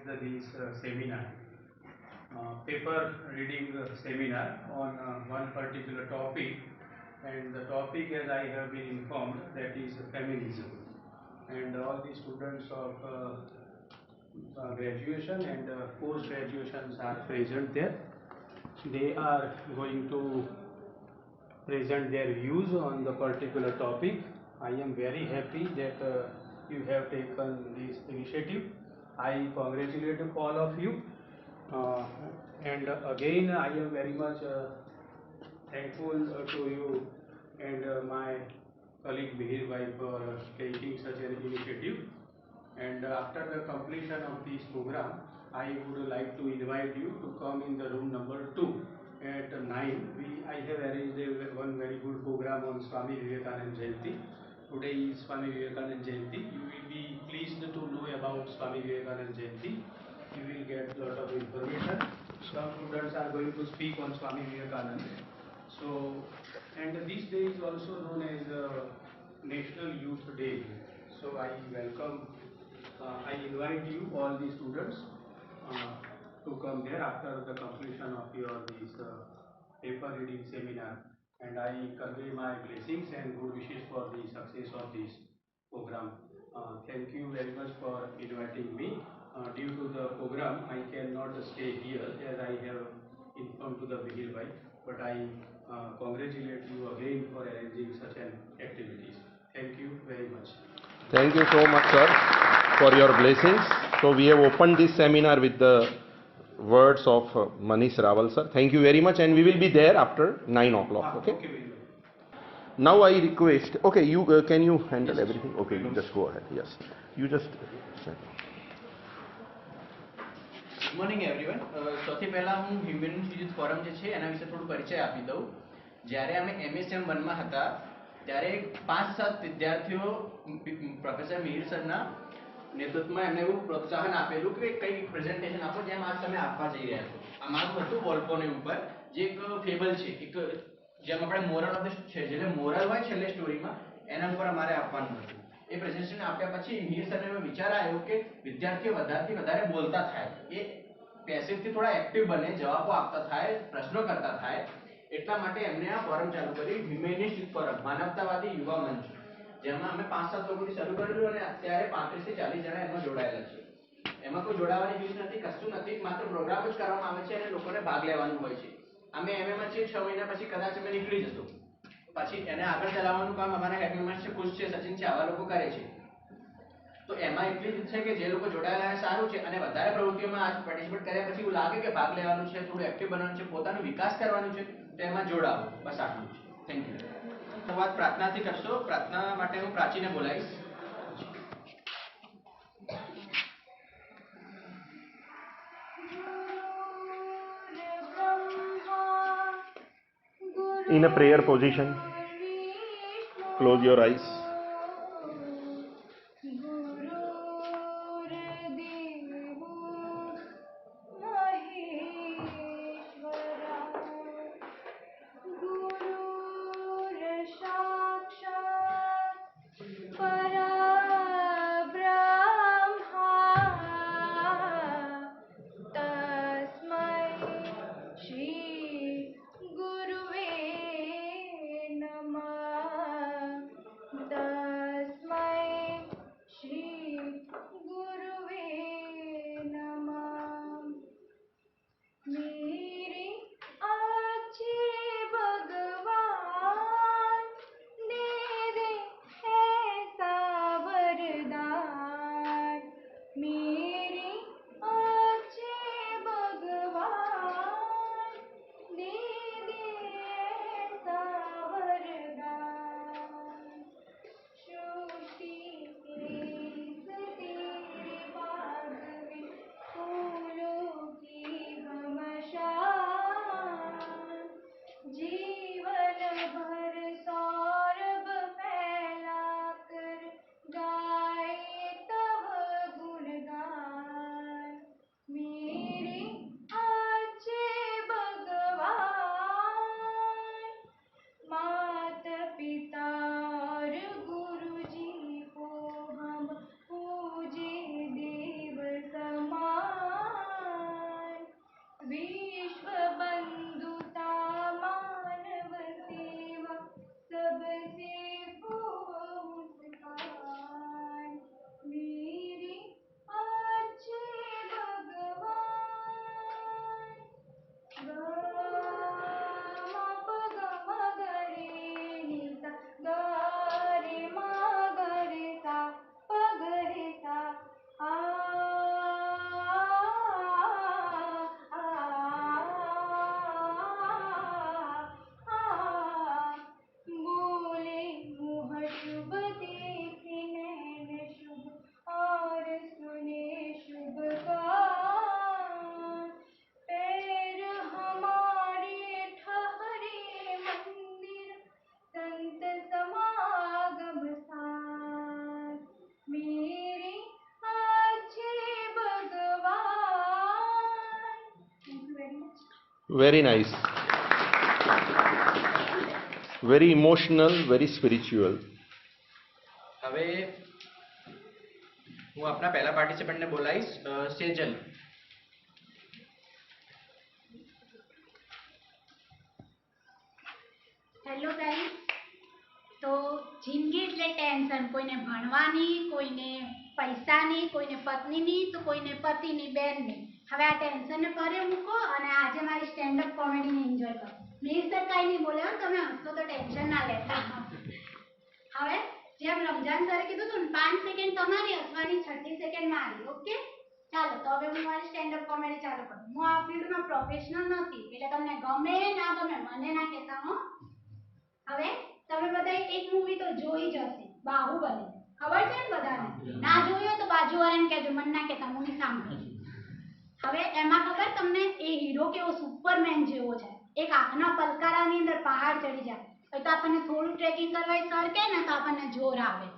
this seminar, paper reading seminar on one particular topic, and the topic, as I have been informed, that is feminism. And all the students of graduation and post graduations are present there. They are going to present their views on the particular topic. I am very happy that you have taken this initiative. I congratulate all of you. Uh, and again, I am very much thankful to you and my colleague Mihir Bhai for taking such an initiative. And after the completion of this program, I would like to invite you to come in the room number 2 at 9. I have arranged one very good program on Swami Vivekananda Jayanti. Today is Swami Vivekananda Jayanti. You will be pleased to know about Swami Vivekananda Jayanti. You will get a lot of information. Some students are going to speak on Swami Vivekananda. So, and this day is also known as National Youth Day. So I welcome, I invite you all the students to come there after the completion of your this paper reading seminar, and I convey my blessings and good wishes for the success of this program. Thank you very much for inviting me. Due to the program, I cannot stay here as I have informed to the Mihir Bhai, but I congratulate you again for arranging such an activities. Thank you very much. Thank you so much, sir, for your blessings. So we have opened this seminar with the words of Manish Rawal, sir. Thank you very much, and we will be there after 9 o'clock. Okay. Now I request. Okay, you can you handle everything? Okay, you just go ahead. Yes, you just. Good morning everyone. સૌથી પહેલાં હું human youth forum જે છે એના વિશે થોડું પરિચય આપી દઉં. જ્યારે અમે MSM 1માં હતા ત્યારે 5-7 વિદ્યાર્થીઓ પ્રોફેસર મિહિર સરના નેતૃત્વમાં એમને એવું પ્રોત્સાહન આપેલું કે કંઈક પ્રેઝન્ટેશન આપો જેમ આજ તમે આપવા જઈ રહ્યા છો. આ મારું હતું વોલ્પોની ઉપર, જે એક ફેબલ છે, એક જેમ આપણે મોરલ ઓફ ધ છે, જે મોરલ હોય છેલ્લે સ્ટોરીમાં એના ઉપર અમારે આપવાનું હતું. એ પ્રેઝન્ટેશન આપ્યા પછી મિહિર સરને એવો વિચાર આવ્યો કે વિદ્યાર્થીઓ વધારેથી વધારે બોલતા થાય, એ પેસિવથી થોડા એક્ટિવ બને, જવાબો આપતા થાય, પ્રશ્નો કરતા થાય. એટલા માટે એમને આ ફોરમ ચાલુ કર્યું, હ્યુમેનિસ્ટ ફોરમ, માનવતાવાદી યુવા મંચ, જેમાં અમે 5-7 લોકોથી શરૂ કરેલું અને અત્યારે 35 થી 40 જણા એમાં જોડાયેલા છે. એમાં કોઈ જોડાવાની ફીસ નથી, કશું નથી, માત્ર પ્રોગ્રામ જ કરવામાં આવે છે અને લોકોને ભાગ લેવાનું હોય છે. અમે એમએમાં છીએ, 6 મહિના પછી કદાચ અમે નીકળી જશું. પછી એને આગળ ચલાવવાનું કામ અમારા હેડ મેમ્બર્સ છે, ખુશ છે, સચિન છે, આવા લોકો કરે છે. તો એમાં એટલી જ છે કે જે લોકો જોડાયેલા છે સારું છે, અને વધારે પ્રવૃત્તિઓમાં આ પાર્ટિસિપેટ કર્યા પછી એવું લાગે કે ભાગ લેવાનું છે, થોડું એક્ટિવ બનવાનું છે, પોતાનો વિકાસ કરવાનું છે, તો એમાં જોડાવો. બસ આટલું છે. Thank you. શરૂઆત પ્રાર્થનાથી કરશો. પ્રાર્થના માટે હું પ્રાચીને બોલાવીશ. In a prayer position, close your eyes. Very nice. Very emotional, very spiritual. હવે હું આપણા પહેલા પાર્ટિસિપન્ટને બોલાવીશ, સેજલ. Hello guys. તો જિંદગી એટલે ટેન્શન, કોઈને ભણવાની, કોઈને પૈસાની, કોઈને પત્નીની, તો કોઈને પતિની, બેનની. હવે આ ટેન્શનને પરે મૂકો અને આજે મારી સ્ટેન્ડઅપ કોમેડીને એન્જોય કરો. મીર સર કાંઈ નહીં બોલે, તમે હસો તો ટેન્શન ના લેતા. હવે જેમ રમજાન સરે કીધું હતું ને, 5 સેકન્ડ તમારી હસવાની, 30 સેકન્ડ મારી. ઓકે, ચાલો. તો હવે હું મારી સ્ટેન્ડઅપ કોમેડી ચાલુ કરું. હું આ ફિલ્ડમાં પ્રોફેશનલ નથી, એટલે તમને ગમે ના ગમે મને ના કહેતા હો. હવે તમે બધા એક મૂવી તો જોઈ જ હશે, બાહુબલી. ખબર છે ને બધાને? ના જોયો તો બાજુવાળાને કહેજો, મને ના કહેતા, હું નહીં સાંભળું. હવે એમાં ખબર તમને એ હીરો કેવો સુપરમેન જેવો છે, એક આંખના પલકારાની અંદર પહાડ ચડી જાય. તો આપણને થોડું ટ્રેકિંગ કરવા સર કહે ને તો આપણને જોર આવે.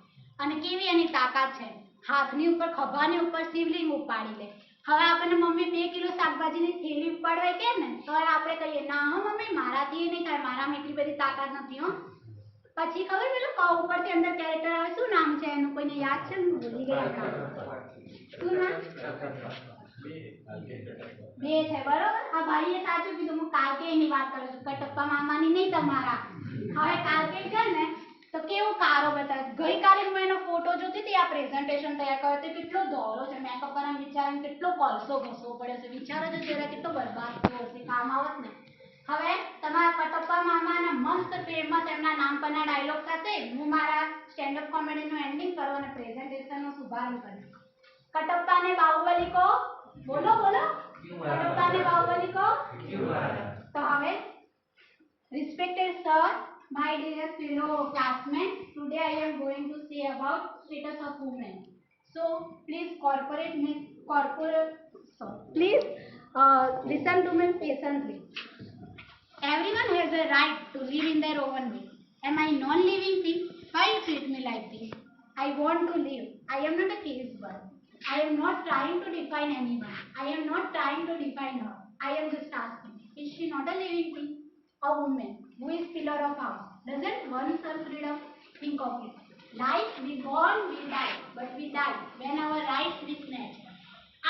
અને કેવી એની તાકાત છે, હાથની ઉપર ખભાની ઉપર શિવલિંગ ઉપાડી લે. હવે આપણને મમ્મી 2 કિલો શાકભાજીની થેલી ઉપાડવા કે ને તો આપણે કહીએ ના હો મમ્મી, મારાથી એ નહીં થાય, મારામાં એટલી બધી તાકાત નથી હો. પછી ખબર પેલું ક ઉપરથી અંદર કેરેક્ટર આવે, શું નામ છે એનું, કોઈને યાદ છે? હું ભૂલી ગઈ. શું નામ? બે છે, બરોબર. આ ભાઈએ સાચું કીધું, હું કાલકેયની વાત કરું છું, કટપ્પા મામાની નહીં તમારા. હવે કાલકે છે ને તો કેવો કારો બતાવે. ગઈકાલે હું એનો ફોટો જોતી હતી, આ પ્રેઝન્ટેશન તૈયાર કર્યો તો કેટલો દોરો છે, મેકઅપ કરવાનો વિચારીને કેટલો કોલસો ઘસવો પડ્યો છે. વિચારો છો જરા કેટલો બરબાદ થયો હશે, કામ આવત ને. હવે તમારા કટપ્પા મામાના મસ્ત ફેમસ એમના નામ પરના ડાયલોગ સાથે હું મારા સ્ટેન્ડઅપ કોમેડીનું એન્ડિંગ કરું અને પ્રેઝન્ટેશનનો શુભારંભ કરું. કટપ્પા ને બાહુબલી કો બોલો બોલો. કટપ્પા ને બાહુબલી કો. તો હવે respected sir, my dear fellow classmates, today I am going to say about status of women. So please please listen to me patiently. Everyone has a right to live in their own way. Am I non-living thing? Why you treat me like this? I want to live. I am not a case bird. I am not trying to define anyone. I am not trying to define her. I am just asking, is she not a living thing? A woman who is pillar of house. Doesn't one serve freedom? Think of it. Life, we born, we die, but we die when our rights be snatched.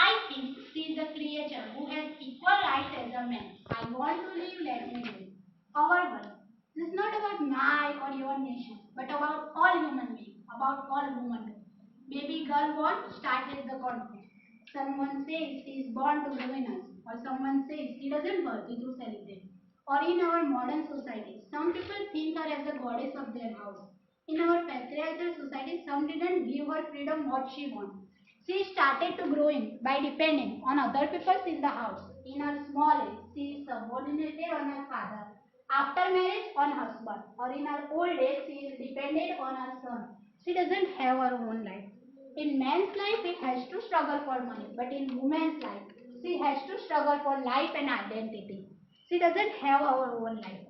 I think she is a creature who has equal rights as a man. I want to live, let me live. Our world. This is not about my or your nation, but about all human beings, about all womanhood. Baby girl born, start with the conflict. Someone says she is born to ruin us, or someone says she doesn't worthy to celebrate. Or in our modern society, some people think her as the goddess of their house. In our patriarchal society, some didn't give her freedom what she wants. She started to growing by depending on other people in the house. In her small age, she is subordinated on her father. After marriage, on husband. Or in her old age, she is dependent on her son. She doesn't have her own life. In man's life, he has to struggle for money. But in woman's life, she has to struggle for life and identity. She doesn't have her own life.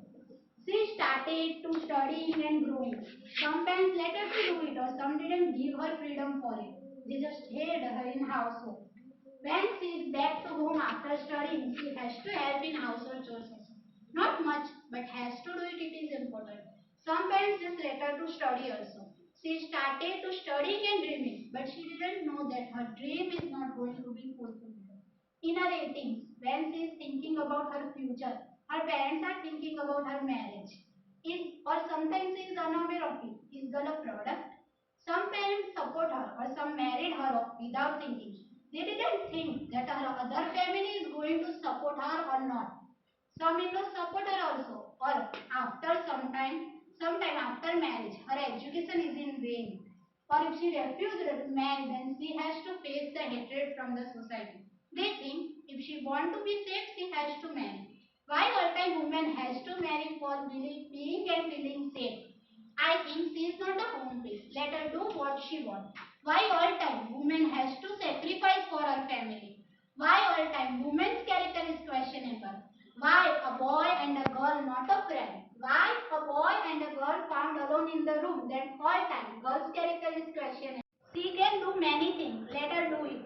She started to studying and growing. Some parents let her to do it, or some didn't give her freedom for it. They just hid her in household. When she is back to home after studying, she has to help in household chores. Not much, but has to do it. It is important. Some parents just let her to study also. She started to studying and dreaming, but she didn't know that her dream is not going to be fulfilled. In her 18s, when she is thinking about her future, her parents are thinking about her marriage. Or sometimes she is unaware of it. Is girl a product? Some parents support her, or some married her off without thinking. They didn't think that her other family is going to support her or not. Some in-laws support her also, or after sometime after marriage, her education is in vain. Or if she refuses to marry, then she has to face the hatred from the society. They think if she wants to be safe, she has to marry. Why all time woman has to marry for being and feeling safe? I think she is not a home base. Let her do what she wants. Why all time woman has to sacrifice for her family? Why all time woman's character is questionable? Why a boy and a girl not a friend? Why a boy and a girl found alone in the room? Then all time girl's character is questionable. She can do many things. Let her do it.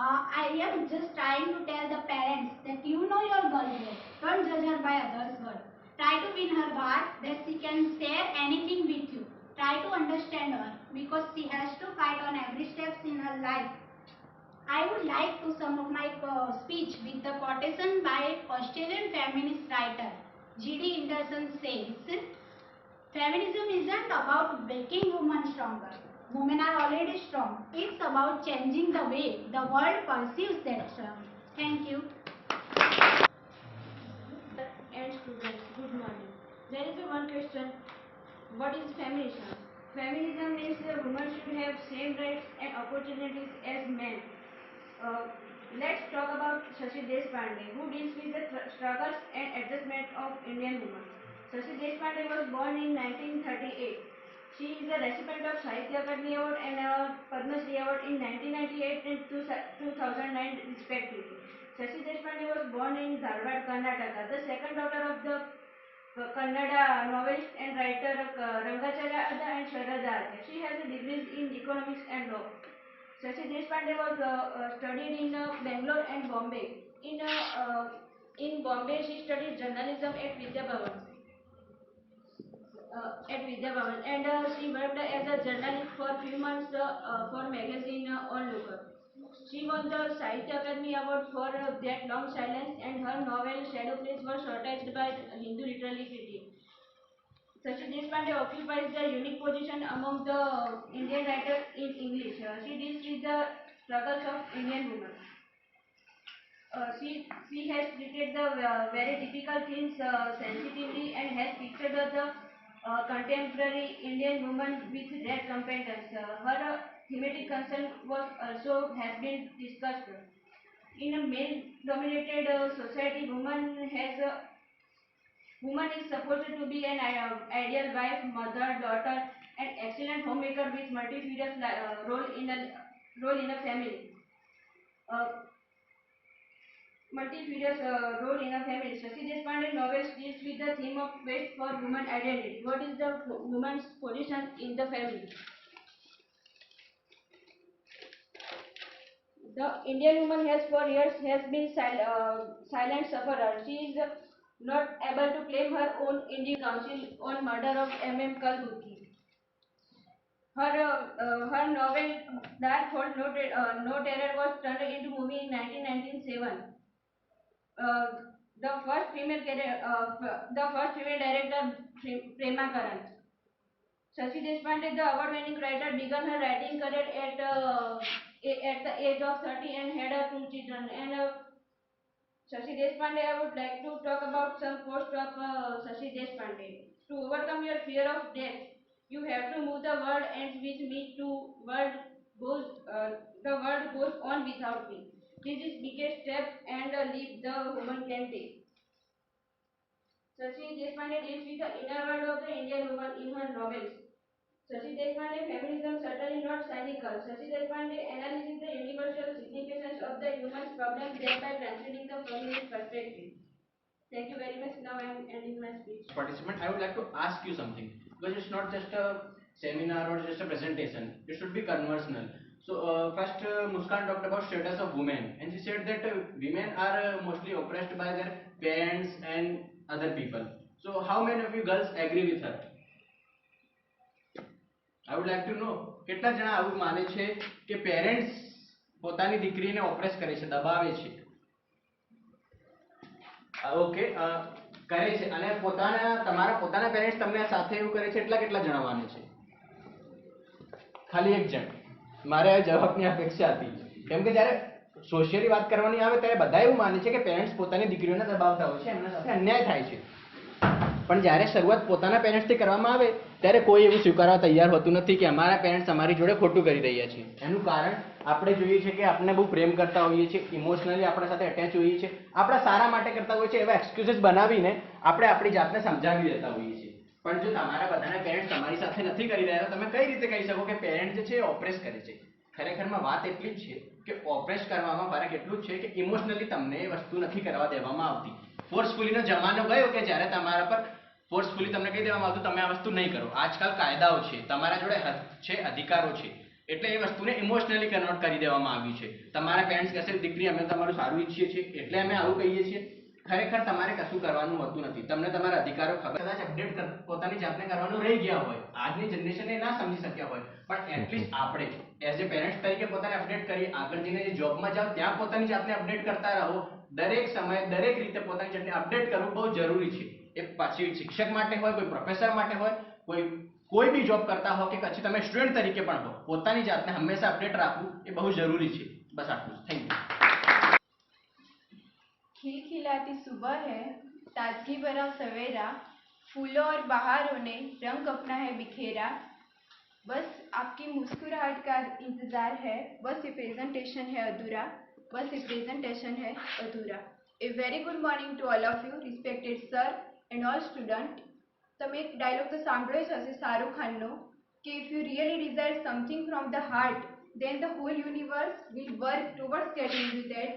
I am just trying to tell the parents that you know your girl well. Don't judge her by others' words. Try to win her heart that she can share anything with you. Try to understand her because she has to fight on every step in her life. I would like to sum up my speech with the quotation by Australian feminist writer G.D. Anderson says, "Feminism isn't about making women stronger. Women are already strong. It's about changing the way the world perceives that strength." Thank you. And students, good morning. There is one question. What is feminism? Feminism means women should have same rights and opportunities as men. Let's talk about Shashi Deshpande, who deals with the struggles and adjustment of Indian women. Shashi Deshpande was born in 1938. She is a recipient of Sahitya Akademi Award and Padma Shri Award in 1998 and 2009 respectively. Shashi Deshpande was born in Dharwad, Karnataka, the second daughter of the Kannada novelist and writer Rangacharya Adda and Sharada Adda. She has a degrees in economics and law. Shashi Deshpande was studied in Bangalore and Bombay. In Bombay, she studied journalism at Vidya Bhavan. And she worked as a journalist for a few months for magazine Onlooker. She won the Sahitya Akademi Award for that long silence, and her novel Shadow Plays was shortlisted by Hindu Literary Critic. Shashi Deshpande occupies the unique position among the Indian writers in English. She deals with the struggles of Indian women. She has treated the very difficult themes sensitively and has pictured the contemporary Indian woman with rare competence. Her thematic concern was also has been discussed. In a male-dominated society, woman is supposed to be an ideal wife, mother, daughter, and excellent homemaker with multifarious role in a family. Role in a family. Shashi Deshpande novels deals with the theme of quest for woman identity. What is the woman's position in the family? The Indian woman has for years been silent sufferer. She is not able to claim her own Indian council on murder of M.M. Kalburgi. Her novel Dark Hold No Terror was turned into movie in 1997. The first female director Prema Karan. Shashi Deshpande, the award-winning writer, began her writing career at the age of 30 and had 2 children. And Shashi Deshpande, I would like to talk about some quotes of Shashi Deshpande. To overcome your fear of death, you have to move the world ends with me to the world goes on without me. This is biggest step and a leap the woman can take. Shashi Deshpande deals with the inner world of the Indian woman in her novels. Shashi Deshpande, feminism certainly not cynical. Shashi Deshpande analyzes the universal significance of the human's problem thereby transcending the feminist perspective. Thank you very much. Now I am ending my speech. Participant, I would like to ask you something, because it's not just a seminar or just a presentation. It should be conversational. So first, Muskan talked about status of women, and she said that women are mostly oppressed by their parents and other people. So how many of you girls agree with her? I would like to know કેટલા જણા આવું માને છે કે parents પોતાની દીકરીને ઓપ્રેસ કરે છે, દબાવે છે? ઓકે, કરે છે. અને તમારા પોતાના પેરેન્ટ્સ તમને સાથે એવું કરે છે એટલા કેટલા જણા માને છે? ખાલી એક જણ. મારે આ જવાબની અપેક્ષા હતી, કેમ કે જ્યારે સોશિયલી વાત કરવાની આવે ત્યારે બધા એવું માને છે કે પેરેન્ટ્સ પોતાની દીકરીઓને દબાવતા હોય છે, એમના સાથે અન્યાય થાય છે. પણ જ્યારે શરૂઆત પોતાના પેરેન્ટ્સથી કરવામાં આવે ત્યારે કોઈ એવું સ્વીકારવા તૈયાર હોતું નથી કે અમારા પેરેન્ટ્સ અમારી જોડે ખોટું કરી રહ્યા છે. એનું કારણ આપણે જોઈએ છે કે આપણે બહુ પ્રેમ કરતા હોઈએ છીએ, ઇમોશનલી આપણા સાથે અટેચ હોઈએ છીએ, આપણા સારા માટે કરતા હોઈએ છીએ, એવા એક્સક્યુઝેસ બનાવીને આપણે આપણી જાતને સમજાવી દેતા હોઈએ છીએ. પણ જો તમારા બધાના પેરેન્ટ્સ તમારી સાથે નથી કરી રહ્યા તો તમે કઈ રીતે કહી શકો કે પેરેન્ટ જે છે એ ઓપ્રેસ કરે છે? ખરેખરમાં વાત એટલી જ છે કે ઓપ્રેસ કરવામાં ફરક એટલું જ છે કે ઇમોશનલી તમને એ વસ્તુ નથી કરવા દેવામાં આવતી. ફોર્સફુલીનો જમાનો ગયો કે જ્યારે તમારા પર ફોર્સફુલી તમને કહી દેવામાં આવતું તમે આ વસ્તુ નહીં કરો. આજકાલ કાયદાઓ છે, તમારા જોડે હક છે, અધિકારો છે, એટલે એ વસ્તુને ઇમોશનલી કન્વર્ટ કરી દેવામાં આવ્યું છે. તમારા પેરેન્ટ્સ કહેશે દીકરી અમે તમારું સારું ઈચ્છીએ છીએ એટલે અમે આવું કહીએ છીએ. ખરેખર તમારે કશું કરવાનું હોતું નથી. તમને તમારા અધિકારો ખબર કદાચ અપડેટ પોતાની જાતને કરવાનું રહી ગયા હોય, આજની જનરેશન એ ના સમજી શક્યા હોય, પણ એટલીસ્ટ આપણે એઝ એ પેરેન્ટ્સ તરીકે પોતાને અપડેટ કરીએ. આગળ જઈને જે જોબમાં જાઓ ત્યાં પોતાની જાતને અપડેટ કરતા રહો. દરેક સમયે દરેક રીતે પોતાની જાતને અપડેટ કરવું બહુ જરૂરી છે. એ પછી શિક્ષક માટે હોય, કોઈ પ્રોફેસર માટે હોય, કોઈ બી જોબ કરતા હો કે પછી તમે સ્ટુડન્ટ તરીકે પણ હો, પોતાની જાતને હંમેશા અપડેટ રાખવું એ બહુ જરૂરી છે. બસ આટલું. Thank you. खिलखिलाती सुबह है, ताजगी भरा सवेरा, फूलों और बहारों ने रंग अपना है बिखेरा. बस आपकी मुस्कुराहट का इंतजार है, बस ये प्रेजेंटेशन है अधूरा, बस ये प्रेजेंटेशन है अधूरा. A very good morning to all of you, respected sir and all student. તમે એક ડાયલોગ તો સાંભળ્યો જ હશે શાહરુખ ખાનનો, કે if you really desire something from the heart, then the whole universe will work towards getting you that.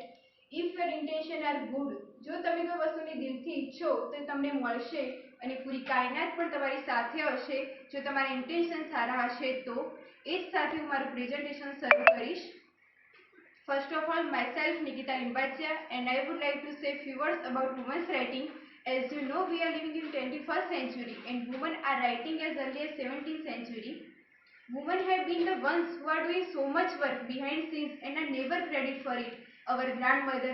If your intention are good, જો તમે કોઈ વસ્તુને દિલથી ઈચ્છો તો તમને મળશે, અને પૂરી કાયનાત પણ તમારી સાથે હશે જો તમારા ઇન્ટેન્શન સારા હશે તો. એ જ સાથે હું મારું પ્રેઝન્ટેશન શરૂ કરીશ. First of all, myself Nikita Limbadia, and I would like to say few words about women's writing. As you know, we are living in 21st century and women are writing as early as 17th century. Women have been the ones who are doing so much work behind scenes and are never credit for it. Our grandmother,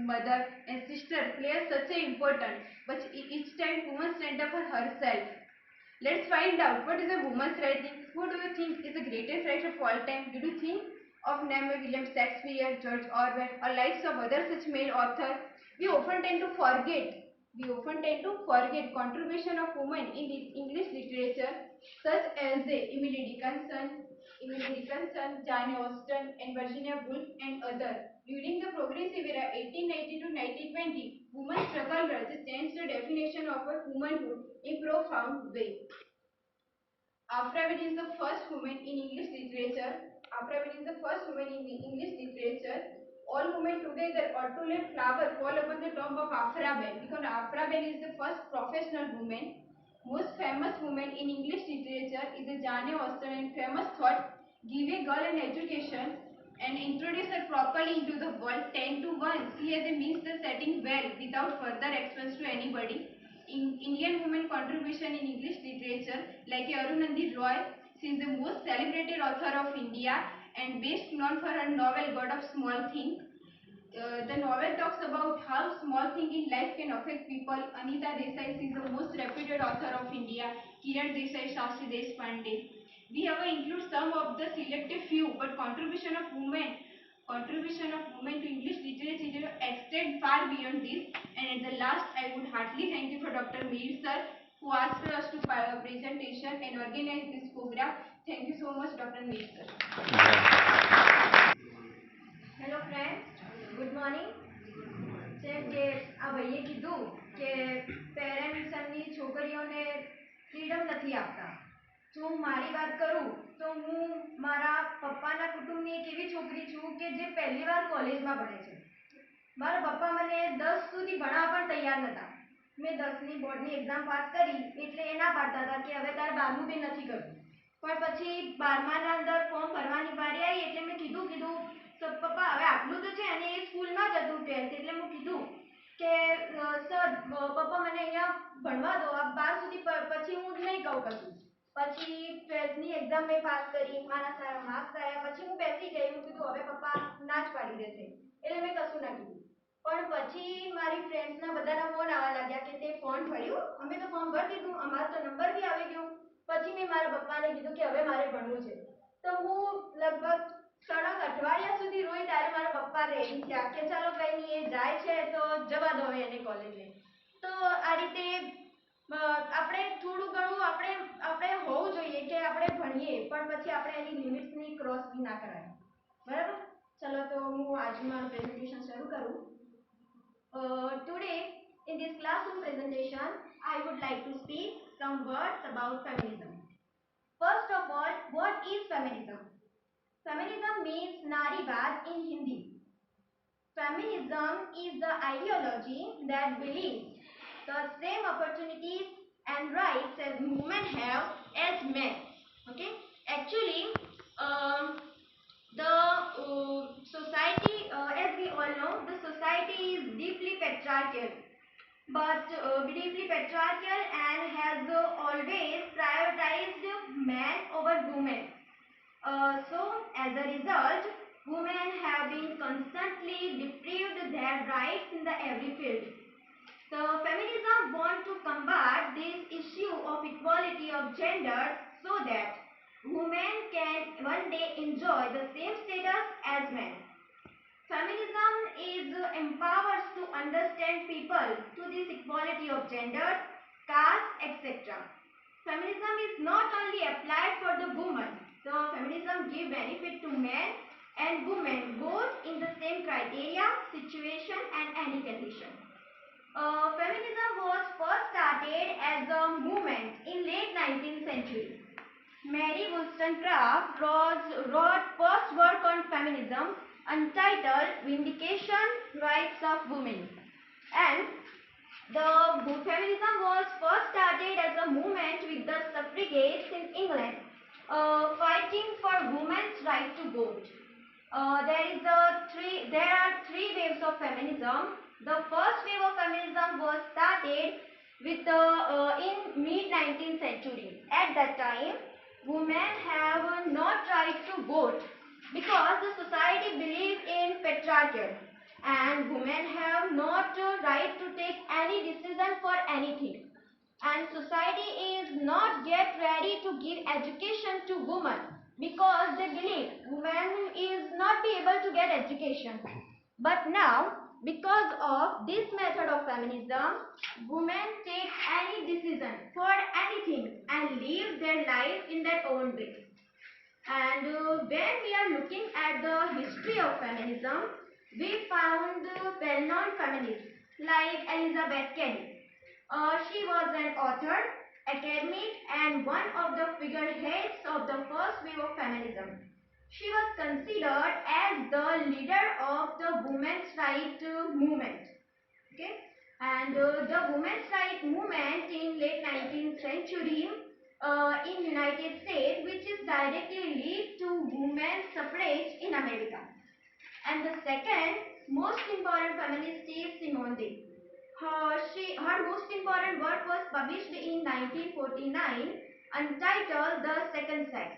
mother and sister play such an important, but each time woman stand up for herself. Let's find out what is a woman's writing. Who do you think is the greatest writer of all time? Did you think of name William Shakespeare, George Orwell, or likes of other such male authors? We often tend to forget contribution of women in English literature, such as Emily Dickinson, Jane Austen, and Virginia Woolf, and others. During the progressive era 1890 to 1920, women's struggle changed the definition of a womanhood in profound way. Afra Behn is the first woman in English literature. All women together ought to let flower fall upon the tomb of Afra Behn, because Afra Behn is the first professional woman. Most famous woman in English literature is a Jane Austen, and famous thought, give a girl an education and introduce her properly into the world. 10 to 1, she has a means of setting well without further expense to anybody. Indian women contribution in English literature, like Arundhati Roy, she is the most celebrated author of India and best known for her novel God of Small Things. The novel talks about how small things in life can affect people. Anita Desai is the most reputed author of India. Kiran Desai, Shastri Deshpande. We have included some of the selected few, but contribution of women to English literature extend far beyond this. And at the last, I would heartily thank you for Dr. Mir sir, who asked us to file a presentation and organize this program. Thank you so much, Dr. Mir sir. Hello friend, good morning. જેમ કે આ ભાઈએ કીધું કે પેરેન્ટ્સની છોકરીઓને freedom નથી આપતા. જો હું મારી વાત કરું તો હું મારા પપ્પાના કુટુંબની એક એવી છોકરી છું કે જે પહેલી વાર કોલેજમાં ભણે છે. મારા પપ્પા મને 10 સુધી ભણાવવા પણ તૈયાર નહોતા. મેં 10ની બોર્ડની એક્ઝામ પાસ કરી એટલે એ ના પાડતા હતા કે હવે તારે 12મું બી નથી કરવું. પણ પછી 12માના અંદર ફોર્મ ભરવાની વારી આવી એટલે મેં કીધું પપ્પા હવે આટલું તો છે અને એ સ્કૂલમાં જ હતું 12th, એટલે હું કીધું કે સર પપ્પા મને અહીંયા ભણવા દો, આ 12 સુધી પછી હું નહીં કહું કશું. પછી 12thની એક્ઝામ મેં પાસ કરી, મારા સારા માર્ક્સ આવ્યા, પછી હું બેસી ગઈ. હું કીધું હવે પપ્પા ના જ પાડી દેશે એટલે મેં કશું ના કીધું. પણ પછી મારી ફ્રેન્ડ્સના બધાના ફોન આવવા લાગ્યા કે તે ફોર્મ ભર્યું, અમે તો ફોર્મ ભરી દીધું, અમારું તો નંબર બી આવી ગયો. પછી મેં મારા પપ્પાને કીધું કે હવે મારે ભણવું છે. તો હું લગભગ 3 અઠવાડિયા સુધી રોઈ, ત્યારે મારા પપ્પા રેડી થયા કે ચાલો કઈ નહીં, એ જાય છે તો જવા દો એને કોલેજે. તો આ રીતે આપણે થોડું ઘણું આપણે હોવું જોઈએ કે આપણે ભણીએ, પણ પછી આપણે એની લિમિટ્સની ક્રોસ બી ના કરાય. બરાબર? ચલો તો હું આજે મારું પ્રેઝન્ટેશન શરૂ કરું. Today in this classroom presentation I would like to speak some words about feminism. First of all, what is feminism? Feminism means Narivad in Hindi. Feminism is the ideology that believes the same opportunities and rights as women have as men. Okay? Actually, the society, as we all know, the society is deeply patriarchal. but deeply patriarchal and has always prioritized men over women. So, as a result, women have been constantly deprived their rights in the every field. So, feminism want to combat this issue of equality of gender so that women can one day enjoy the same status as men. Feminism is empowers to understand people to this equality of gender, caste, etc. Feminism is not only applied for the woman. So feminism give benefit to men and women both in the same criteria, situation and any condition. Feminism was first started as a movement in late 19th century. Mary Wollstonecraft wrote first work on feminism entitled Vindication Rights of Women. And the feminism was first started as a movement with the suffragettes in England fighting for women's right to vote. There are three waves of feminism. The first wave of feminism was started in mid 19th century. At that time, women have not right to vote because the society believed in patriarchy and women have not right to take any decision for anything, and society is not yet ready to give education to women because they believe women is not be able to get education. But now, because of this method of feminism, women take any decision for anything and live their life in their own way. And when we are looking at the history of feminism, we found well-known feminists like Elizabeth Cady. She was an author, academic, and one of the figureheads of the first wave of feminism. She was considered as the leader of the women's right movement. Okay, and the women's right movement in late 19th century in United States, which is directly linked to women's suffrage in America. And the second most important feminist is Simone Weil. Her most important work was published in 1949 entitled The Second Sex,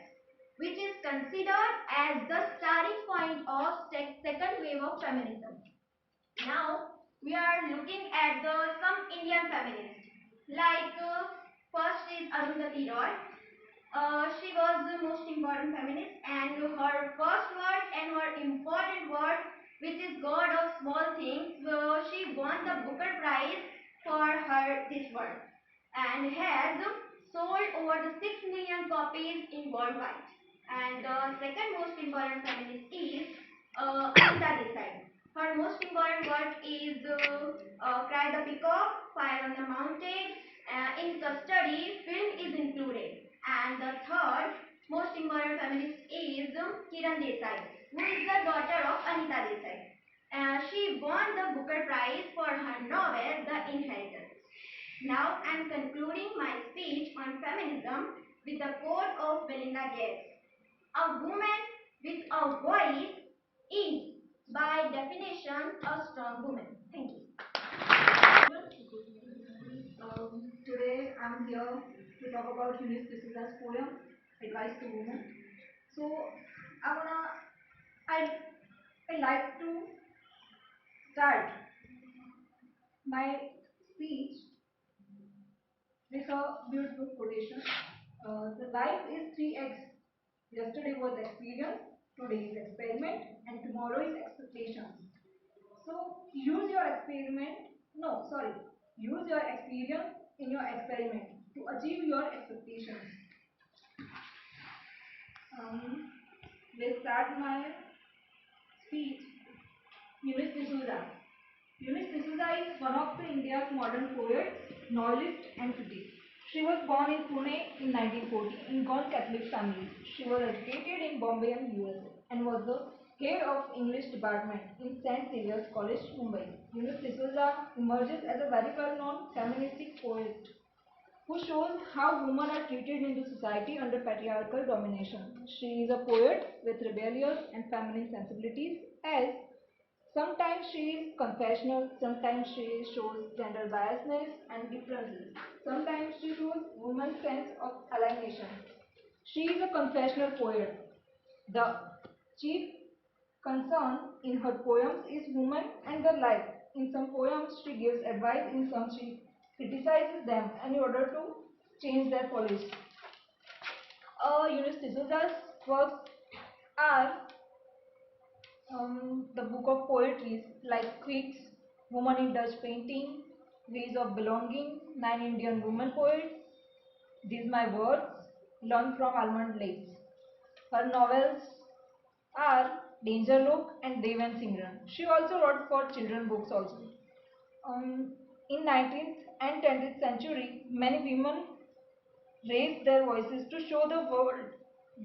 which is considered as the starting point of second wave of feminism. Now we are looking at some Indian feminists like first is Arundhati Roy. She was the most important feminist, and her first work and her important work, which is God of Small Things, she won the Booker Prize for her this work and has sold over the 6 million copies in worldwide. And the second most important feminist is Anita Desai. Her most important work is Cry the Peacock, Fire on the Mountain, In Custody, film is included. And the third most important feminist is Kiran Desai, who is the daughter of Anita Desai. She won the Booker Prize for her novel The Inheritance. Now I am concluding my speech on feminism with the quote of Belinda Gates. A woman with a voice is, by definition, a strong woman. Thank you. Today I'm here to talk about Eunice D'Souza's poem, Advice to Women. So I like to start my speech with a beautiful quotation. The life is 3x. Yesterday was experience, today is experiment, and tomorrow is expectations. So use your use your experience in your experiment to achieve your expectations. Let's start my speech. Eunice D'Souza. Eunice D'Souza is one of the India's modern poets, novelist, and critic. She was born in Pune in 1940 in Goan Catholic family. She was educated in Bombay and USA and was the head of English department in St. Xavier's College, Mumbai. Eunice D'Souza emerges as a very well-known feministic poet who shows how women are treated in the society under patriarchal domination. She is a poet with rebellious and feminine sensibilities, as Sometimes she is confessional, sometimes she shows gender biasness and differences. Sometimes she shows woman's sense of alienation. She is a confessional poet. The chief concern in her poems is women and their life. In some poems she gives advice, in some she criticizes them in order to change their policy. Eunice D'Souza's works are the book of poetry like Quicks, Woman in Dutch Painting, Ways of Belonging, Nine Indian Women Poets, These My Words, Learn from Almond Lakes. Her novels are Danger Look and Dev and Simran. She also wrote for children books also. In 19th and 20th century, many women raised their voices to show the world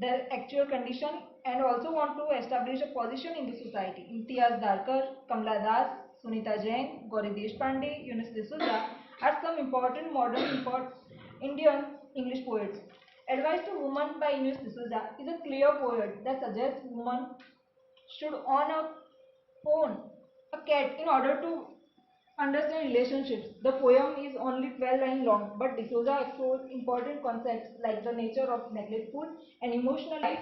their actual condition and also want to establish a position in the society. Imtiaz Dharkar, Kamala Das, Sunita Jain, Gauri Deshpande, Eunice D'Souza are some important modern Indian English poets. Advice to Woman by Eunice D'Souza is a clear poet that suggests women should own a phone, a cat in order to understand relationships. The poem is only 12 lines long, but D'Souza explores important concepts like the nature of neglectful and emotional life,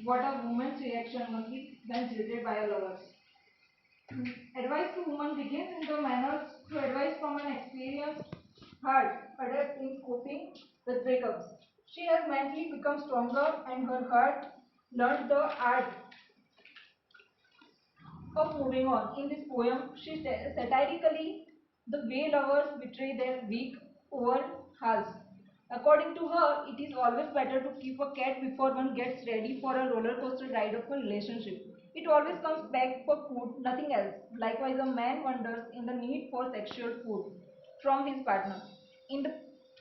what a woman's reaction must be when jilted by a lover. Advice to women begins in the manner to advise from an experienced heart, adept in coping with breakups. She has mentally become stronger and her heart learned the art of moving on. In this poem, she satirically the way lovers betray their weak over hearts. According to her, it is always better to keep a cat before one gets ready for a roller coaster ride of a relationship. It always comes back for food, nothing else. Likewise, a man wonders in the need for sexual food from his partner. In the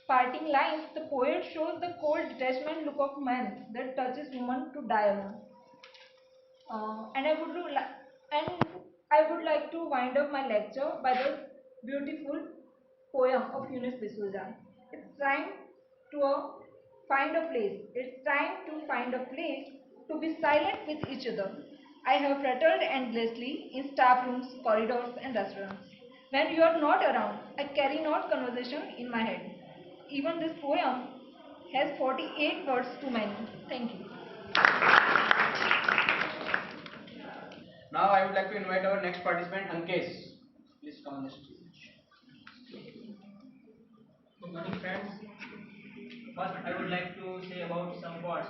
parting lines, the poet shows the cold detachment look of man that touches woman to die alone. And I would like to wind up my lecture by the beautiful poem of Eunice D'Souza. It's time to find a place. It's time to find a place to be silent with each other. I have prattled endlessly in staff rooms, corridors, and restaurants. When you are not around, I carry not conversation in my head. Even this poem has 48 words too many. Thank you. Now I would like to invite our next participant, Ankesh. Please come on the stage. Good morning, friends. First, I would like to say about some quotes.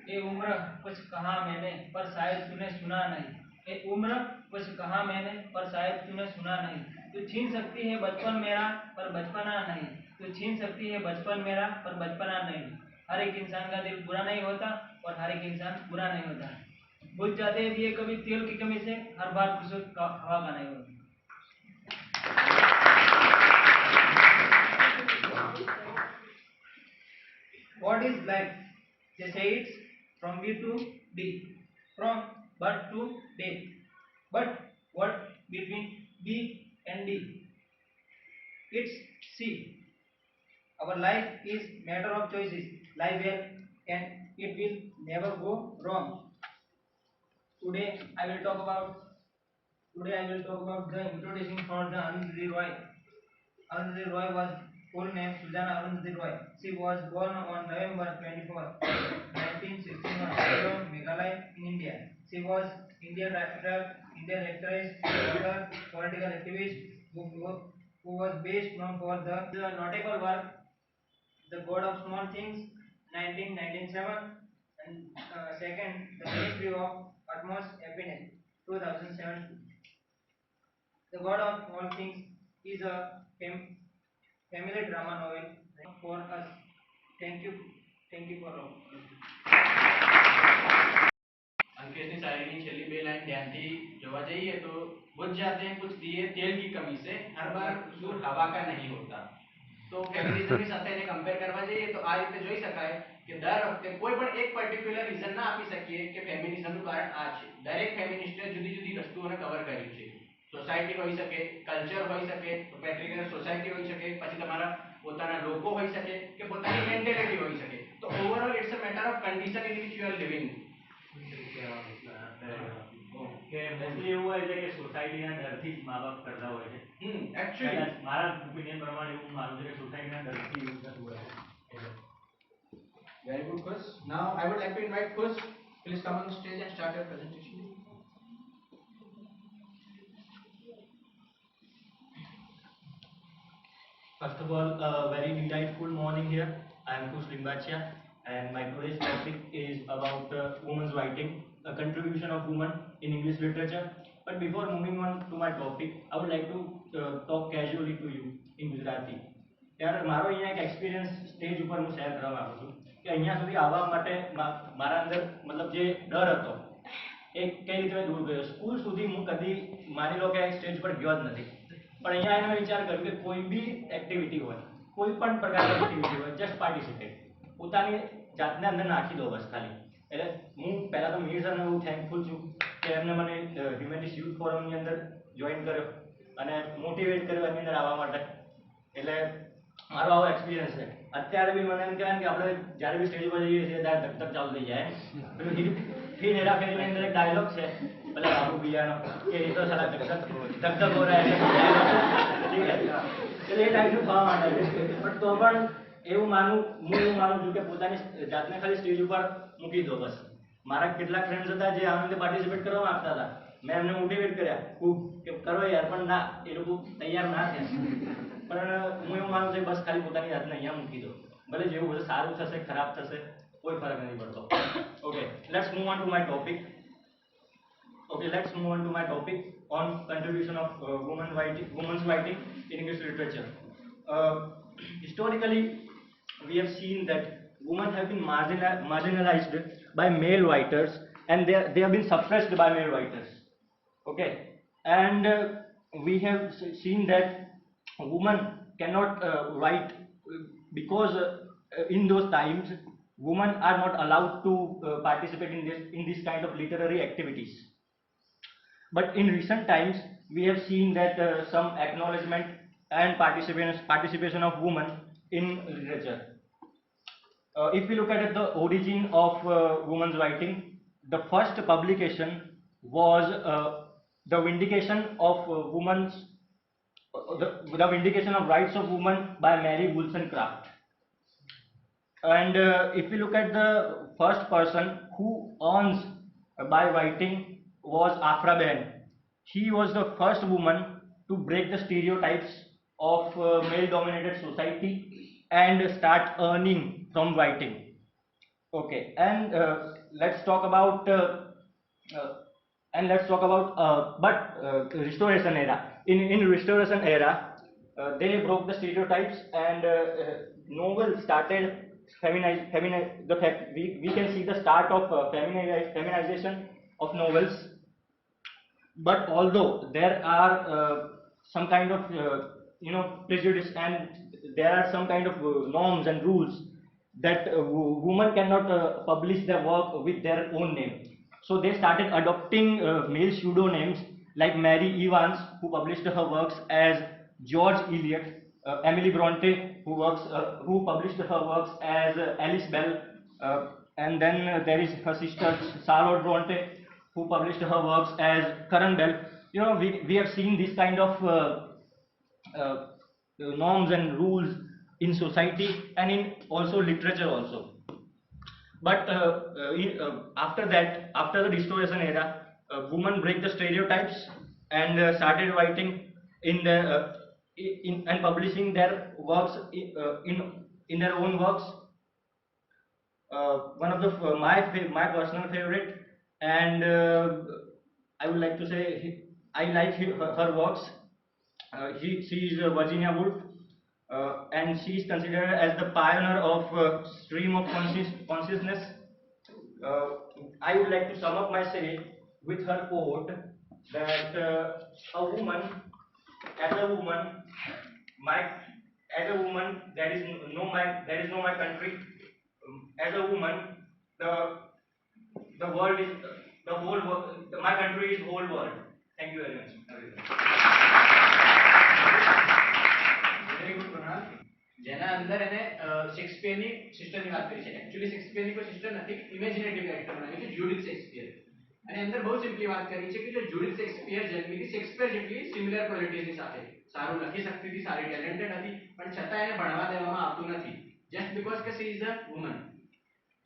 ये उम्र कुछ कहा मैंने पर शायद तूने सुना नहीं. ये उम्र कुछ कहा मैंने पर शायद तूने सुना नहीं. तू छीन सकती है बचपन मेरा पर बचपना नहीं. तू छीन सकती है बचपन मेरा पर बचपना नहीं. हर एक इंसान का दिल बुरा नहीं होता और हर एक इंसान बुरा नहीं होता. बुझ जाते हैं दिए कभी तेल की कमी से, हर बार खुशबू हवा का नहीं होता. What is life? They say it's from B to D, from birth to death. But what between B and D? It's C. Our life is matter of choices. Life well and it will never go wrong. Today I will talk about the introduction for the Arundhati Roy. Arundhati Roy was full name Sujana Arundhati Roy. She was born on November 24, 1961, from Meghalaya in India. She was Indian actress, author, political activist who was best known for the notable work The God of Small Things, 1997, and second, The Ministry of Utmost Happiness, 2007. The God of All Things is a family drama novel for us. Thank you for all. अंकेशની શાયરીની છેલ્લી બે line ધ્યાનથી જોવા જઈએ તો बुझ जाते हैं कुछ दिए तेल की कमी से, हर बार कसूर हवा का नहीं होता. તો ફેમિનિઝમની સાથે એને કમ્પેર કરવા જઈએ તો આ રીતે જોઈ શકાય કે દર વખતે કોઈ પણ એક પર્ટિક્યુલર રીઝન ના આપી શકીએ કે ફેમિનિઝમનું કારણ આ છે. દરેક ફેમિનિસ્ટે જુદી જુદી વસ્તુઓને કવર કર્યું છે. સોસાયટી હોઈ શકે, કલ્ચર હોઈ શકે, તો પેટ્રિકલ સોસાયટી હોઈ શકે, પછી તમારા પોતાના લોકો હોઈ શકે કે પોતાની મેન્ટાલિટી હોઈ શકે. તો overall it's a matter of condition in which you are living. કે મોસ્ટલી એવું હોય છે કે સોસાયટીના ડરથી જ મા બાપ કરતા હોય છે. Actually, મારા ઓપિનિયન પ્રમાણે એવું માનું છે કે સોસાયટીના ડરથી એવું થતું હોય છે. very good first. Now I would like to invite first, please come on the stage and start your presentation. First of all, a very delightful morning here. I am Kush Limbachia, and my today's topic is about women's writing, a contribution of women in English literature. But before moving on to my topic, I would like to talk casually to you in Gujarati. ત્યારે મારો અહીંયા એક experience stage ઉપર હું share કરવા માંગુ છું કે અહીંયા સુધી આવવા માટે મારા અંદર મતલબ જે ડર હતો એ કઈ રીતે મેં દૂર કર્યો. સ્કૂલ સુધી હું કદી માની લો કે સ્ટેજ પર ગયો જ નથી, પણ અહીંયા એને મેં વિચાર કર્યો કે કોઈ બી એક્ટિવિટી હોય, કોઈ પણ પ્રકારની એક્ટિવિટી હોય, જસ્ટ પાર્ટિસિપેટ, પોતાની જાતને અંદર નાખી દો બસ ખાલી. એટલે હું પહેલા તો મીર સરને હું થેન્કફુલ છું કે એમને મને હ્યુમેનિટીઝ યુથ ફોરમની અંદર જોઈન કર્યો અને મોટિવેટ કર્યો એની અંદર આવવા માટે. એટલે મારો આવો એક્સપિરિયન્સ છે. અત્યારે બી મને એમ કહેવાય કે આપણે જ્યારે બી સ્ટેજ પર જઈએ છીએ ત્યારે ધક ધક ચાલુ થઈ જાય. પેલું ફીર હેરાફેરીની અંદર એક ડાયલોગ છે પેલા બાબુ ભૈયાનો કે એ તો સારા ધક ધક હો રહ્યા છે, ઠીક છે, એટલે એ ટાઈપનું થવા માંડે છે. પણ તો પણ હું એવું માનું છું કે પોતાની જાતને ખાલી સ્ટેજ ઉપર મૂકી દો બસ. મારા કેટલાક ફ્રેન્ડ્સ હતા જે આનંદે પાર્ટિસિપેટ કરવા માંગતા હતા, મેં એમને મોટિવેટ કર્યા ખૂબ કે કરો યાર, પણ ના, એ લોકો તૈયાર ના થયા. પણ હું એવું માનું છું બસ ખાલી પોતાની જાતને અહીંયા મૂકી દો, ભલે જેવું બધું સારું થશે ખરાબ થશે કોઈ ફરક નથી પડતો. Okay, let's move on to my topic. Okay, let's move on to my topic on contribution of women's writing in English literature. Historically, we have seen that women have been marginalized by male writers, and they have been suppressed by male writers. Okay, and we have seen that women cannot write because in those times women are not allowed to participate in this kind of literary activities. But in recent times, we have seen that some acknowledgement and participation of women in literature. If we look at the origin of women's writing, the first publication was the vindication of the vindication of rights of women by Mary Wollstonecraft. And if we look at the first person who earns by writing was Afra Ben. She was the first woman to break the stereotypes of male-dominated society and start earning from writing. Okay, and let's talk about Restoration era. In Restoration era, they broke the stereotypes and novel started we can see the start of feminization of novels. But although there are some kind of prejudice and there are some kind of norms and rules that women cannot publish their work with their own name, so they started adopting male pseudonames like Mary Evans, who published her works as George Eliot, Emily Bronte, who published her works as Alice Bell, and then there is her sister Charlotte Bronte, who published her works as Karan Bell. We have seen this kind of norms and rules in society and in also literature also. But after the Restoration era, women break the stereotypes and started writing and publishing their works in their own works. One of my personal favorite, and I would like to say I like her works. She is Virginia Woolf, and she is considered as the pioneer of stream of consciousness. I would like to sum up my say with her quote that a woman, as a woman, there is no my country. As a woman, the world is the whole world. My country is whole world. Thank you very much. Very good, Kunal. જેના અંદર એને શેક્સપિયરની સિસ્ટરની વાત કરી છે. Actually શેક્સપિયરની કોઈ sister નથી, imaginative character બનાવી છે, જ્યુડિથ શેક્સપિયર. અને અંદર બહુ સિમ્પલી વાત કરી છે કે જો જુડિથ શેક્સપિયર જન્મી હતી શેક્સપિયર જેટલી સિમિલર ક્વોલિટીઝની સાથે સારું લખી શકતી હતી સારી ટેલેન્ટેડ હતી પણ છતાં એને ભણવા દેવામાં આવતું નથી જસ્ટ બીકોઝ કે સી ઇઝ અ વુમન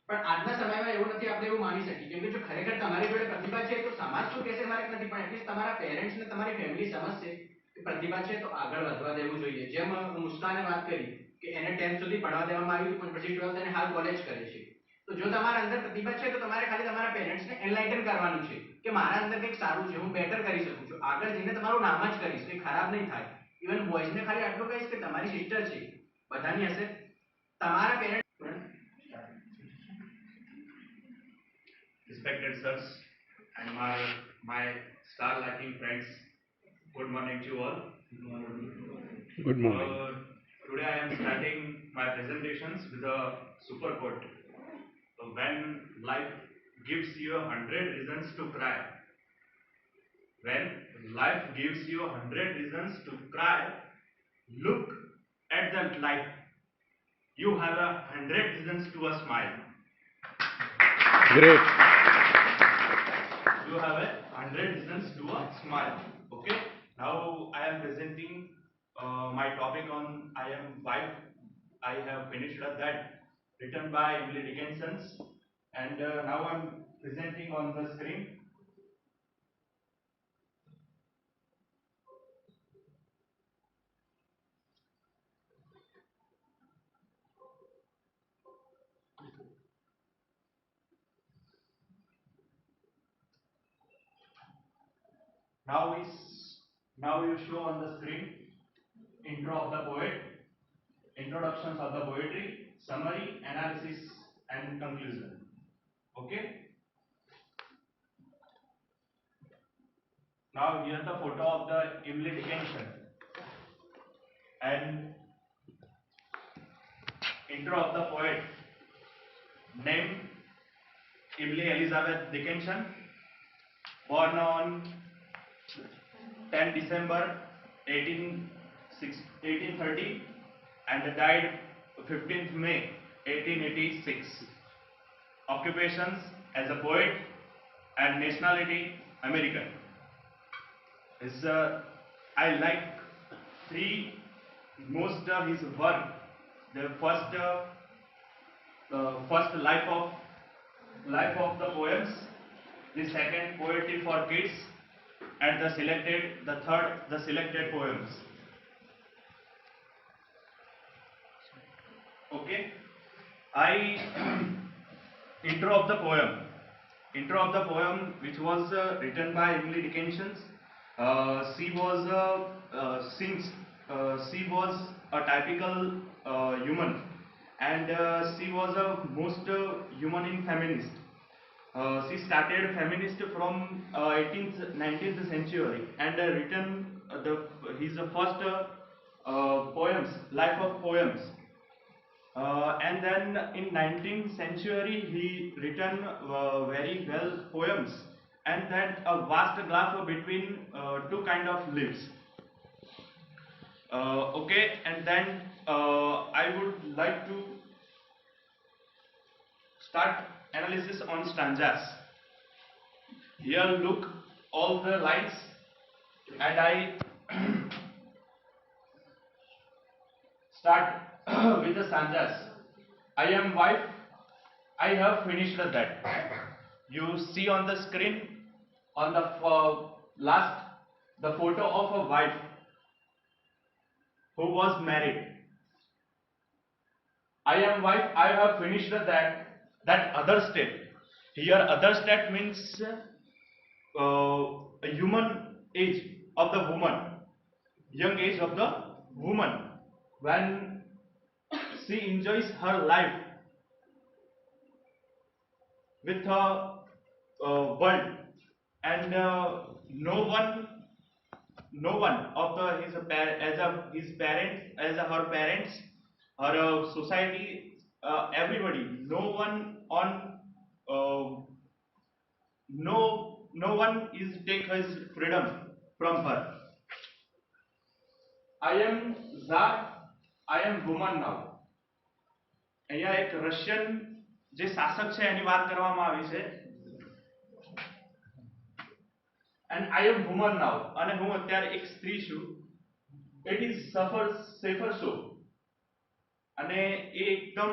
પણ આજના સમયમાં એવું નથી આપણે એવું માની શકીએ કેમ કે જો ખરેખર તમારી જોડે પ્રતિભા છે તો સમાજ શું કહેશે મારે નથી પણ એટલીસ્ટ તમારા પેરેન્ટ્સ ને તમારી ફેમિલી સમજશે કે પ્રતિભા છે તો આગળ વધવા દેવું જોઈએ જેમ મુસ્કાને વાત કરી કે એને 10th સુધી ભણવા દેવામાં આવ્યું પણ પછી 12th અને હાલ કોલેજ કરે છે તો જો તમારા અંદર પ્રતિભા છે તો તમારે ખાલી તમારા પેરેન્ટ્સને એનલાઇટન કરવાનું છે કે મારા અંદર કંઈક સારું છે હું બેટર કરી શકું છું આગળ જઈને તમારું નામ જ કરીશ કંઈ ખરાબ નહીં થાય ઇવન બોયઝને ખાલી આટલું કહીશ કે તમારી સિસ્ટર છે બધાની હશે તમારા parents Respected sirs and my star lighting friends, good morning to you all. Good morning. Today I am starting my presentations with a super quote. When life gives you 100 reasons to cry, when life gives you 100 reasons to cry, look at that life. You have 100 reasons to a smile. Great. You have 100 reasons to a smile. Okay. Now I am presenting my topic on I am wife. I have finished that, written by Emily Dickinson, and now I am presenting on the screen. Now you show on the screen intro of the poet, introductions of the poetry, summary, analysis, and conclusion. Okay. Now here the photo of the Emily Dickinson and intro of the poet. Name Emily Elizabeth Dickinson, born on 10 December 1830 and died 15th May 1886. Occupations as a poet and nationality American. I like three most his work. The first life of the poems, the second poetry for kids, and the third the selected poems. Okay, I intro of the poem which was written by Emily Dickinson. She was a typical human, and she was a most human in feminist. She started feminist from 19th century and written his first poems, life of poems. And then in 19th century he written very well poems, and then a vast gap between two kind of lives. Okay, and then I would like to start analysis on stanzas. Here look all the lines, and I start with the stanzas. I am wife, I have finished that. You see on the screen on the last the photo of a wife who was married. I am wife, I have finished that other step. Here other step means a human age of the woman, young age of the woman, when she enjoys her life with her world, and no one of his parents, as her parents, her society, everybody, no one on no one is take his freedom from her. I am Tsar, I am woman now. અહીંયા એક Russian જે શાસક છે એની વાત કરવામાં આવી છે. and I am woman now અને હું અત્યારે એક સ્ત્રી છું. It is safer so. અને એ એકદમ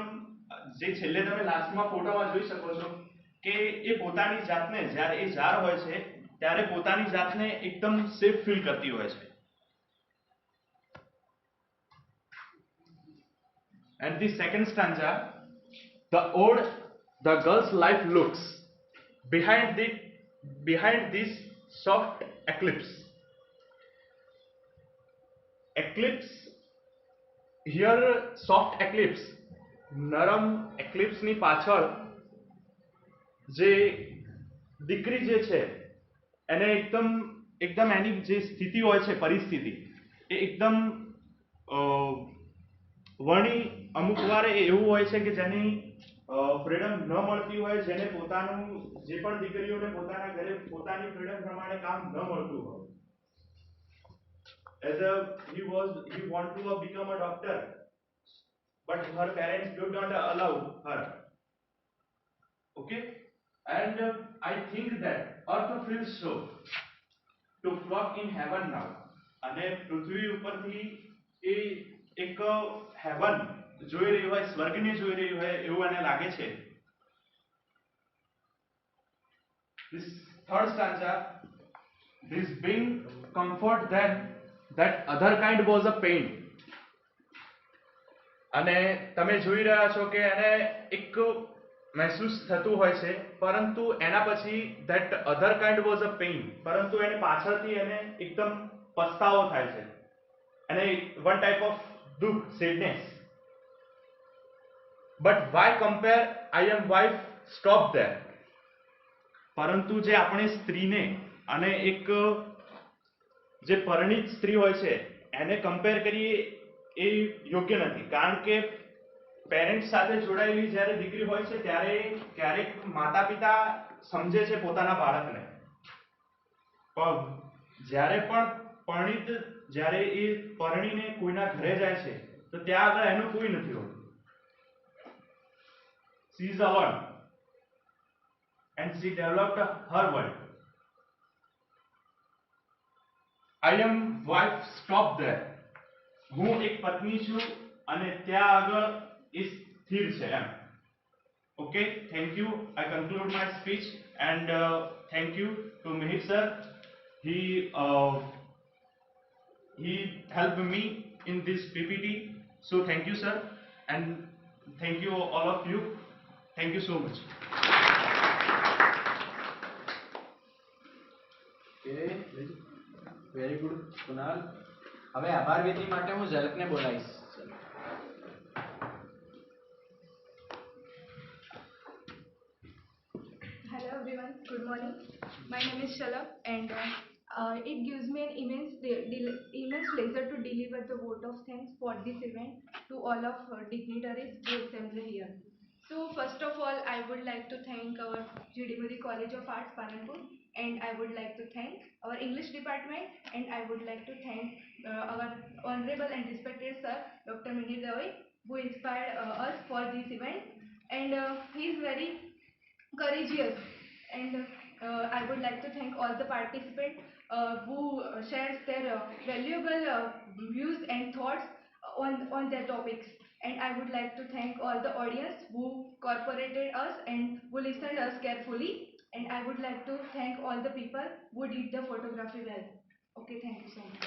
જે છેલ્લે તમે લાસ્ટમાં ફોટોમાં જોઈ શકો છો કે એ પોતાની જાતને જ્યારે એ જાર હોય છે ત્યારે પોતાની જાતને એકદમ સેફ ફીલ કરતી હોય છે. And the second stanza, the girl's life looks behind this soft eclipse. Eclipse here, soft eclipse, નરમ eclipse ની પાછળ જે દીકરી જે છે એને એકદમ એની જે સ્થિતિ હોય છે પરિસ્થિતિ એ એકદમ વણી અમુક વાર એવું હોય છે કે જેની ફ્રીડમ ન મળતી હોય, જેને પોતાનું જે પણ દીકરીઓને પોતાના ઘરે પોતાની ફ્રીડમ પ્રમાણે કામ ન મળતું હોય. He want to become a doctor, but her parents do not allow her. Okay, and I think that earth feels so to flock in heaven now. અને પૃથ્વી ઉપરથી એ એક હેવન જોઈ રહ્યું હોય, સ્વર્ગને જોઈ રહ્યું હોય એવું એને લાગે છે. This third stanza, this being comfort then that other kind was a pain. અને તમે જોઈ રહ્યા છો કે એને એક મહેસૂસ થતું હોય છે, પરંતુ એના પછી that other kind was a pain, પરંતુ એને પાછળથી એને એકદમ પસ્તાવો થાય છે અને one type of દુઃખ, sadness. But why compare I am wife, stop there. પરંતુ જે આપણે સ્ત્રીને અને એક જે પરિણીત સ્ત્રી હોય છે એને કમ્પેર કરીએ એ યોગ્ય નથી, કારણ કે પેરેન્ટ્સ સાથે જોડાયેલી જ્યારે દીકરી હોય છે ત્યારે ક્યારેક માતા પિતા સમજે છે પોતાના બાળકને, પણ જ્યારે પણ પરિણીત જ્યારે એ પરણીને કોઈના ઘરે જાય છે તો ત્યાં આગળ એનું કોઈ નથી હોતું. She is alone and she developed her world. I am wife, stop there. હું એક પત્ની છું અને ત્યાં આગળ એ સ્થિર છે એમ. Okay, thank you. I conclude my speech and thank you to Mihir sir. He helped me in this PPT. So thank you sir, and thank you all of you. Thank you so much. Okay, very good Kunal. હવે આભાર વિધિ માટે હું ઝલકને બોલાવીશ. Hello everyone, good morning. My name is Shalak and it gives me an immense pleasure to deliver the vote of thanks for this event to all of dignitaries who assembled here. So first of all, I would like to thank our GD College of Arts, Palanpur, and I would like to thank our English department, and I would like to thank our honorable and respected sir, Dr. Mihir Dave, who inspired us for this event, and he is very courageous, and I would like to thank all the participants who shares their valuable views and thoughts on their topics, and I would like to thank all the audience who cooperated us and who listened us carefully, and I would like to thank all the people who did the photography well. Okay, thank you so much.